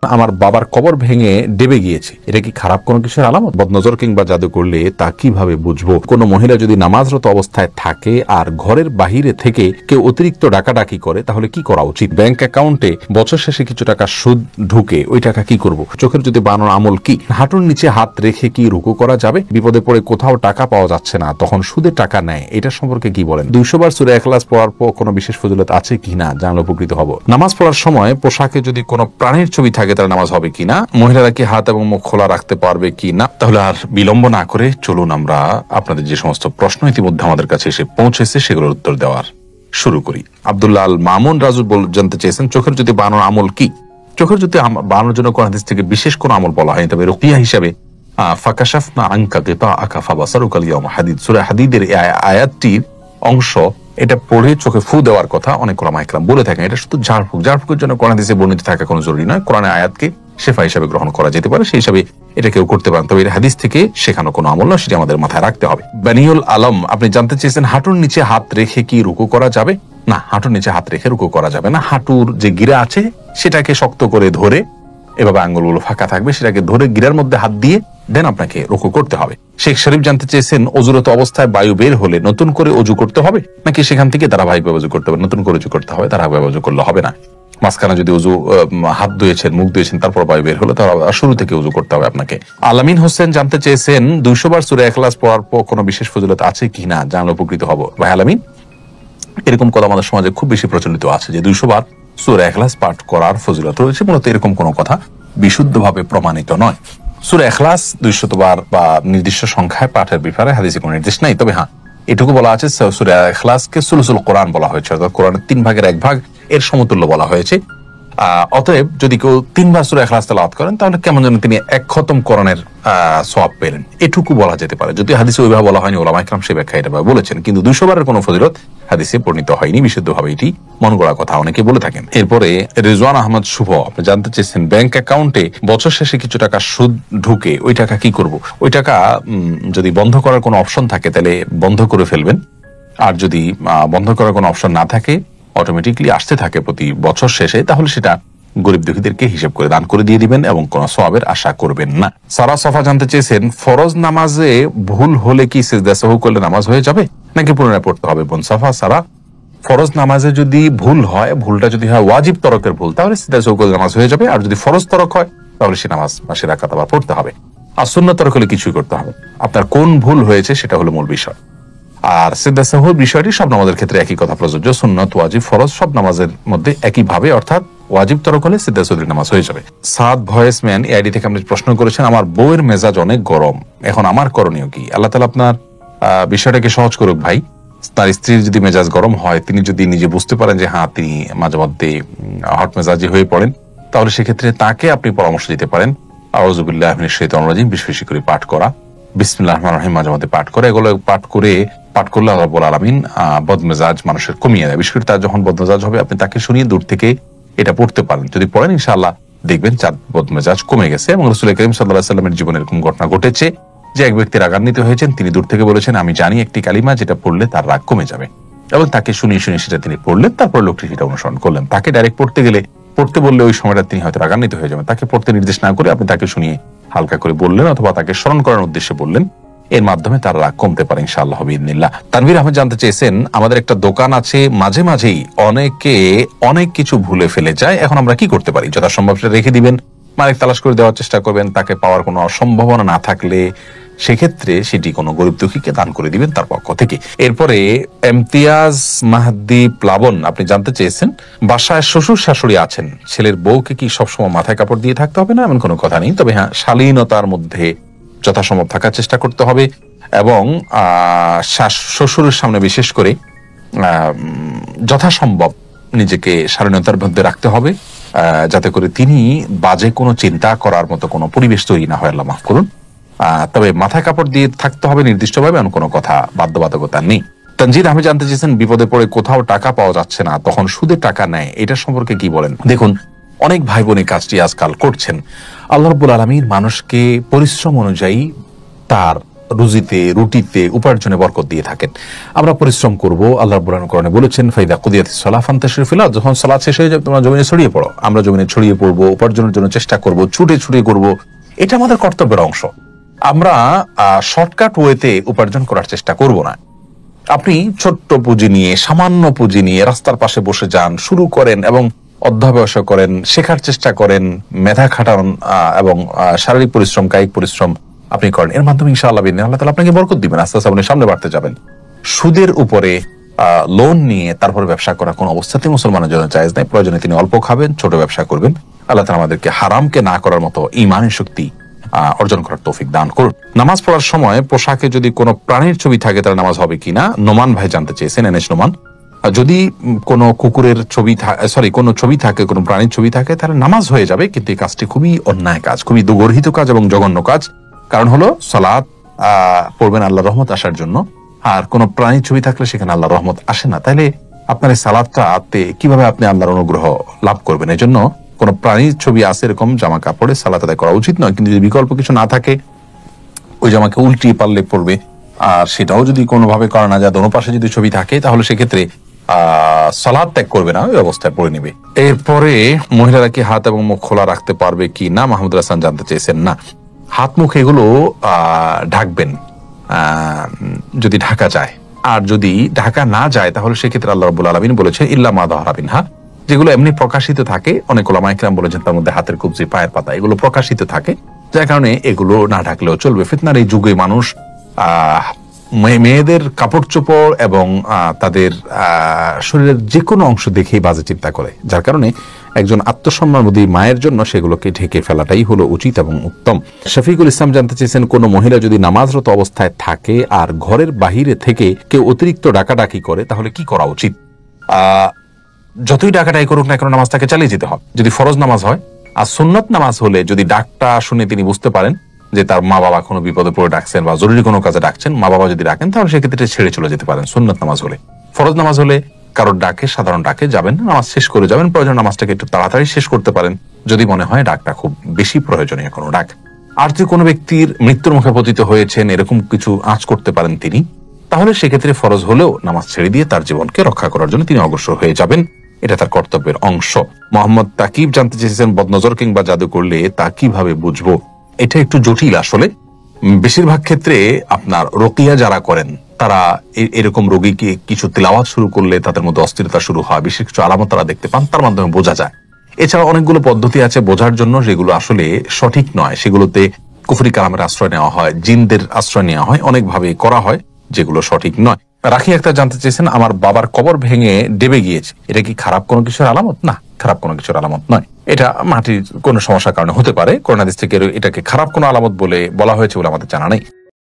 আমার বাবার কবর ভেঙে ডেবে গিয়েছে, এটা কি খারাপ কোনো কিছুর আলামত? বদনজর কিংবা জাদু করলে তা কিভাবে বুঝবো? কোনো মহিলা যদি নামাজরত অবস্থায় থাকে আর ঘরের বাহিরে থেকে কেউ অতিরিক্ত ডাকাডাকি করে, তাহলে কি করা উচিত? ব্যাংক অ্যাকাউন্টে বছর শেষে কিছু টাকা সুদ ঢুকে, ওই টাকা কি করব? চোখের যদি বানানোর আমল কি? হাঁটুর নিচে হাত রেখে কি রুকু করা যাবে? বিপদে পড়ে কোথাও টাকা পাওয়া যাচ্ছে না, তখন সুদে টাকা নেয়, এটা সম্পর্কে কি বলেন? 200 বার সূরা ইখলাস পড়ার পর কোনো বিশেষ ফজিলত আছে কিনা জানলে উপকৃত হব। নামাজ পড়ার সময় পোশাকে যদি কোনো প্রাণীর ছবি থাকে, তার নামাজ হবে কিনা? মহিলারা কি হাত এবং মুখ খোলা রাখতে পারবে কিনা? তাহলে আর বিলম্ব না করে চলুন আমরা আপনাদের যে সমস্ত প্রশ্ন ইতিমধ্যে আমাদের কাছে এসে পৌঁছেছে সেগুলোর উত্তর দেওয়ার শুরু করি। আব্দুল্লাহ আল মামুন রাজু জানতে চেয়েছেন, চোখের জ্যোতি বানানোর আমল কি? চোখের জ্যোতি বানানোর জন্য কোন হাদিস থেকে বিশেষ কোন আমল বলা হয়নি, তবে রুকিয়া হিসাবে ফাকাশাফনা আনকা গিতাআকা ফাবাসারুকাল ইয়াওমা হাদিদ, সূরা হাদিদের এই আয়াতটির অংশ, এটা পড়ে চোখে ফু দেওয়ার কথা অনেক ওলামা ইকরাম বলে থাকেন। এটা শুধু ঝাড়ফুঁকের জন্য কোরআন হাদিসে বর্ণিত থাকা কোনো জরুরি নয়। কোরআনের আয়াতকে শেফা হিসাবে গ্রহণ করা যেতে পারে, সেই হিসাবে এটা কেউ করতে পারেন, তবে এটা হাদিস থেকে শেখানো কোনো আমল নয়, সেটা আমাদের মাথায় রাখতে হবে। বানিউল আলম আপনি জানতে চেয়েছেন, হাঁটুর নিচে হাত রেখে কি রুকু করা যাবে? না, হাঁটুর নিচে হাত রেখে রুকু করা যাবে না। হাঁটুর যে গিরা আছে সেটাকে শক্ত করে ধরে, এভাবে আঙ্গুলগুলো ফাঁকা থাকবে, সেটাকে ধরে গিরার মধ্যে হাত দিয়ে দেন আপনাকে রুকু করতে হবে। শেখ শরীফ জানতে চেয়েছেন, অজুরত অবস্থায় বায়ু বের হলে নতুন করে অজু করতে হবে নাকি সেখান থেকে ধারাবাহিকভাবে অজু করতে হবে? নতুন করে অজু করতে হবে, ধারাবাহিকভাবে অজু করলে হবে না। মাঝখানে যদি অজু, হাত ধুয়েছেন, মুখ ধুয়েছেন, তারপর বায়ু বের হলো, তাহলে শুরু থেকে অজু করতে হবে আপনাকে। আলামিন হোসেন জানতে চেয়েছেন, 200 বার সূরা ইখলাস পড়ার পর কোনো বিশেষ ফজিলত আছে কিনা জানলে উপকৃত হব। ভাই আলামিন, এরকম কথা আমাদের সমাজে খুব বেশি প্রচলিত আছে যে 200 বার সূরা ইখলাস পাঠ করার ফজিলত রয়েছে, মূলত এরকম কোনো কথা বিশুদ্ধভাবে প্রমাণিত নয়। সূরা ইখলাস 200 বার বা নির্দিষ্ট সংখ্যায় পাঠের ব্যাপারে হাদিসে কোনো নির্দেশ নাই, তবে হ্যাঁ এটুকু বলা আছে সূরা ইখলাসকে সুলুসুল কোরআন বলা হয়েছে, অর্থাৎ কোরআনের 3 ভাগের 1 ভাগ এর সমতুল্য বলা হয়েছে। অতএব যদি কেউ 3 বার সূরা ইখলাস তেলাওয়াত করেন, তাহলে কেমন যেন তিনি 1 খতম কোরআনের সওয়াব পেলেন, এটুকু বলা যেতে পারে। যদি হাদিসে ওইভাবে বলা হয়নি, ওলামা ইকরাম সেই ব্যাখ্যা এটা বলেছেন, কিন্তু 200 বারের কোনো ফজিলত হাদিসে বর্ণিত হয়নি বিশুদ্ধভাবে, এটি মন গড়া কথা অনেকে বলে থাকেন। এরপরে রিজওয়ান আহমদ শুভ আপনি জানতে চেয়েছেন, ব্যাংক অ্যাকাউন্টে বছর শেষে কিছু টাকা সুদ ঢুকে, ওই টাকা কি করব? ওই টাকা যদি বন্ধ করার কোনো অপশন থাকে তাহলে বন্ধ করে ফেলবেন, আর যদি বন্ধ করার কোনো অপশন না থাকে, অটোমেটিকলি আসতে থাকে প্রতি বছর শেষে, তাহলে সেটা গরিব দুঃখীদেরকে হিসেব করে দান করে দিয়ে দিবেন এবং কোন সওয়াবের আশা করবেন না। সারা সফা জানতে চেয়েছেন, ফরজ নামাজে ভুল হলে কি সিজদা সাহু করলে নামাজ হয়ে যাবে নাকি পুনরায় পড়তে হবে? বোন সাফা সারা, ফরজ নামাজে যদি ভুল হয়, ভুলটা যদি হয় ওয়াজিব তরকের ভুল, তাহলে সিজদা সাহু করলে নামাজ হয়ে যাবে, আর যদি ফরজ তরক হয় তাহলে সে নামাজ বা সে রাকাত আবার পড়তে হবে। আর সুন্নাত তরক হলে কিছুই করতে হবে, আপনার কোন ভুল হয়েছে সেটা হলো মূল বিষয়। আর সিজদা সাহুর বিষয়টি সব নামাজের ক্ষেত্রে একই কথা প্রযোজ্য, সুন্নাত, ওয়াজিব, ফরজ সব নামাজের মধ্যে একই ভাবে, অর্থাৎ ওয়াজিব তরক হলে সিজদা সাহুর নামাজ হয়ে যাবে। সাদ ভয়েসম্যান এআইডি থেকে আপনি প্রশ্ন করেছেন, আমার বউয়ের মেজাজ অনেক গরম, এখন আমার করণীয় কি? আল্লাহ তাআলা আপনার বিষয়টাকে সহজ করুক ভাই। তার স্ত্রীর যদি মেজাজ গরম হয়, তিনি যদি নিজে বুঝতে পারেন যে হ্যাঁ তিনি মাঝে মধ্যে হট মেজাজি হয়ে পড়েন, তাহলে সেক্ষেত্রে তাকে আপনি পরামর্শ দিতে পারেন আউযু বিল্লাহি মিনাশ শাইতানির রাজিম বেশি বেশি করে পাঠ করা, বিসমিল্লাহির রহমানির রহিম মাঝে মধ্যে পাঠ করে, এগুলো পাঠ করলে আল্লাহ রাব্বুল আলামিন বদমেজাজ মানুষের কমিয়ে দেয়। বিশেষ করে তার যখন বদমেজাজ হবে, আপনি তাকে শুনিয়ে দূর থেকে এটা পড়তে পারেন, যদি পড়েন ইনশাআল্লাহ দেখবেন তার বদমেজাজ কমে গেছে। এবং রাসূল করিম সাল্লাল্লাহু আলাইহি ওয়াসাল্লামের জীবনে এরকম ঘটনা ঘটেছে যে এক ব্যক্তি রাগান্বিত হয়েছেন, তিনি দূর থেকে বলেছেন আমি জানি একটি কালিমা যেটা পড়লে তার রাগ কমে যাবে, এবং তাকে শুনিয়ে শুনিয়ে সেটা তিনি পড়লেন, তারপর লোকটি সেটা অনুসরণ করলেন। তাকে ডাইরেক্ট পড়তে বললে ওই সময়টা তিনি হয়তো রাগান্বিত হয়ে যাবেন, তাকে পড়তে নির্দেশ না করে আপনি তাকে শুনিয়ে হালকা করে বললেন অথবা তাকে স্মরণ করার উদ্দেশ্যে বললেন, এর মাধ্যমে তার রাগ কমতে পারে ইনশাআল্লাহ বিইذনিল্লাহ। তানভীর আহমেদ জানতে চেয়েছেন, আমাদের একটা দোকান আছে, মাঝে মাঝেই অনেকে অনেক কিছু ভুলে ফেলে যায়, এখন আমরা কি করতে পারি? যথাসম্ভব সেটা রেখে দিবেন, মালিক তালাশ করে দেওয়ার চেষ্টা করবেন, তাকে পাওয়ার কোনো সম্ভাবনা না থাকলে সেক্ষেত্রে সেটি কোনো গরিব দুঃখীকে দান করে দিবেন তার পক্ষ থেকে। এরপরে ইমতিয়াজ মাহদি প্লাবন আপনি জানতে চেয়েছেন, বাসায় শ্বশুর শাশুড়ি আছেন, ছেলের বউকে কি সবসময় মাথায় কাপড় দিয়ে থাকতে হবে না? এমন কোনো কথা নেই, তবে হ্যাঁ শালীনতার মধ্যে যথাসম্ভব থাকার চেষ্টা করতে হবে, এবং শ্বশুরের সামনে বিশেষ করে যথাসম্ভব নিজেকে শালীনতার মধ্যে রাখতে হবে, যাতে করে তিনি বাজে কোনো চিন্তা করার মতো কোনো পরিবেশ তৈরি না হয়, আল্লাহ মাফ করুন। তবে মাথায় কাপড় দিয়ে থাকতে হবে নির্দিষ্টভাবে, এমন কোনো কথা বাধ্যবাধকতা নেই। তানজিদ আমি জানতে চেয়েছেন, বিপদে পড়ে কোথাও টাকা পাওয়া যাচ্ছে না, তখন সুদে টাকা নেয়, এটা সম্পর্কে কি বলেন? দেখুন, অনেক ভাই বোন এই কাজটি আজকাল করছেন। আল্লাহ রাব্বুল আলামিন মানুষকে পরিশ্রম অনুযায়ী তার রুজিতে, রুটিতে, উপার্জনে বরকত দিয়ে থাকেন। আমরা পরিশ্রম করব। আল্লাহ রাব্বুল আলামিন কোরআনে বলেছেন, ফাইদা কুদিয়াতিস সালাহ ফান্তাশিরু ফিল আরদ, যখন সালাত শেষ হয়ে যাবে তোমরা জমিনে ছড়িয়ে পড়ো। আমরা জমিনে ছড়িয়ে পড়বো, উপার্জনের জন্য চেষ্টা করব, ছুটে ছুটে করব। এটা আমাদের কর্তব্যের অংশ। আমরা শর্টকাট ওয়েতে উপার্জন করার চেষ্টা করব না। আপনি ছোট্ট পুঁজি নিয়ে, সামান্য পুঁজি নিয়ে রাস্তার পাশে বসে যান, শুরু করেন এবং অধ্যবসায় করেন, শেখার চেষ্টা করেন, মেধা খাটান এবং শারীরিক পরিশ্রম, কায়িক পরিশ্রম আপনি করেন। এর মাধ্যমে ইনশাআল্লাহ আল্লাহ তাআলা আপনাকে বরকত দিবেন। আস্তে আস্তে আপনি সামনে বাড়তে যাবেন। সুদের উপরে লোন নিয়ে তারপর ব্যবসা করা কোন অবস্থাতেই মুসলমানের জন্য জায়েজ নাই। প্রয়োজনে তিনি অল্প খাবেন, ছোট ব্যবসা করবেন। আল্লাহ তাআলা আমাদেরকে হারামকে না করার মতো ঈমানের শক্তি অর্জন করার তৌফিক দান করুন। নামাজ পড়ার সময় পোশাকে যদি কোনো প্রাণীর ছবি থাকে তাহলে নামাজ হবে কিনা, নোমান ভাই জানতে চেয়েছেন, এনএস নোমান। যদি কোনো কুকুরের ছবি কোনো ছবি থাকে, কোনো প্রাণীর ছবি থাকে, তাহলে নামাজ হয়ে যাবে, কিন্তু এই কাজটি খুবই অন্যায় কাজ, খুবই দুর্গর্হিত কাজ এবং জঘন্য কাজ। কারণ হলো সালাত পড়বেন আল্লাহর রহমত আসার জন্য, আর কোনো প্রাণীর ছবি থাকলে সেখানে আল্লাহর রহমত আসে না। তাহলে আপনার এই সালাতটাতে কিভাবে আপনি আল্লাহর অনুগ্রহ লাভ করবেন? এই জন্য কোন প্রাণীর ছবি আছে এরকম জামা কাপড়ে সালাত আদায় করা উচিত নয়। কিন্তু যদি বিকল্প কিছু না থাকে, ওই জামাকে উল্টিয়ে পারলে পড়বে, আর সেটাও যদি কোনোভাবে করা না যায়, দোনো পাশে যদি ছবি থাকে, তাহলে সেক্ষেত্রে সালাত ত্যাগ করবে না, ওই অবস্থায় পড়ে নিবে। এরপরে মহিলারা কি হাত এবং মুখ খোলা রাখতে পারবে কি না, মাহমুদ হাসান জানতে চেয়েছেন। না, হাত মুখ এগুলো ঢাকবেন যদি ঢাকা যায়, আর যদি ঢাকা না যায় তাহলে সেক্ষেত্রে আল্লাহ রাব্বুল আলামিন বলেছেন ইল্লা মা যাহারা মিনহা, যেগুলো এমনি প্রকাশিত থাকে। অনেক উলামা ইকরাম বলেছেন তার মধ্যে হাতের কবজি, পায়ের পাতা, এগুলো প্রকাশিত থাকে, যার কারণে এগুলো না ঢাকলেও চলবে। ফিতনার এই যুগে মানুষ মেয়েদের কাপড় চোপড় এবং তাদের শরীরের যে কোনো অংশ দেখেই বাজে চিন্তা করে, যার কারণে একজন আত্মসম্মানবোধী মায়ের জন্য সেগুলোকে ঢেকে ফেলাটাই হলো উচিত এবং উত্তম। শফিকুল ইসলাম জানতে চেয়েছেন, কোন মহিলা যদি নামাজরত অবস্থায় থাকে আর ঘরের বাহিরে থেকে কেউ অতিরিক্ত ডাকাডাকি করে তাহলে কি করা উচিত? যতই ডাকাডাকি করুক না কেন, নামাজটাকে চালিয়ে যেতে হবে। যদি ফরজ নামাজ হয়, আর সুন্নত নামাজ হলে যদি ডাকটা শুনে তিনি বুঝতে পারেন যে তার মা বাবা কোনো বিপদে পড়ে ডাকছেন বা জরুরি কোনো কাজে ডাকছেন, মা বাবা যদি ডাকেন, তাহলে সেক্ষেত্রে ছেড়ে চলে যেতে পারেন সুন্নত নামাজ হলে। ফরজ নামাজ হলে কারোর ডাকে, সাধারণ ডাকে যাবেন, নামাজ শেষ করে যাবেন। প্রয়োজন নামাজটাকে একটু তাড়াতাড়ি শেষ করতে পারেন যদি মনে হয় ডাকটা খুব বেশি প্রয়োজনীয় কোনো ডাক। আর যদি কোনো ব্যক্তির মৃত্যুর মুখে পতিত হয়েছেন, এরকম কিছু আঁচ করতে পারেন তিনি, তাহলে সেক্ষেত্রে ফরজ হলেও নামাজ ছেড়ে দিয়ে তার জীবনকে রক্ষা করার জন্য তিনি অগ্রসর হয়ে যাবেন। এটা তার কর্তব্যের অংশ। মোহাম্মদ তাকিব জানতে চেয়েছেন, বদনজর কিংবা জাদু করলে তা কিভাবে বুঝবো? এটা একটু জটিল আসলে। বেশিরভাগ ক্ষেত্রে আপনার রকিয়া যারা করেন তারা এরকম রোগীকে কিছু তিলাওয়াত শুরু করলে তাদের মধ্যে অস্থিরতা শুরু হয়, বিশেষ কিছু আলামত তারা দেখতে পান, তার মাধ্যমে বোঝা যায়। এছাড়া অনেকগুলো পদ্ধতি আছে বোঝার জন্য, যেগুলো আসলে সঠিক নয়। সেগুলোতে কুফরি কালামের আশ্রয় নেওয়া হয়, জিনদের আশ্রয় নেওয়া হয়, অনেকভাবে করা হয়, যেগুলো সঠিক নয়। রাখি একটা জানতে চেয়েছেন, আমার বাবার কবর ভেঙে ডেবে গিয়েছে, এটা কি খারাপ কোনো কিছুর আলামত? না, খারাপ কোনো কিছুর আলামত নয়। এটা মাটির কোনো সমস্যার কারণে হতে পারে। কোরআন হাদিস থেকে এটাকে খারাপ কোনো আলামত বলে বলা হয়েছে বলে আমাদের জানা নেই।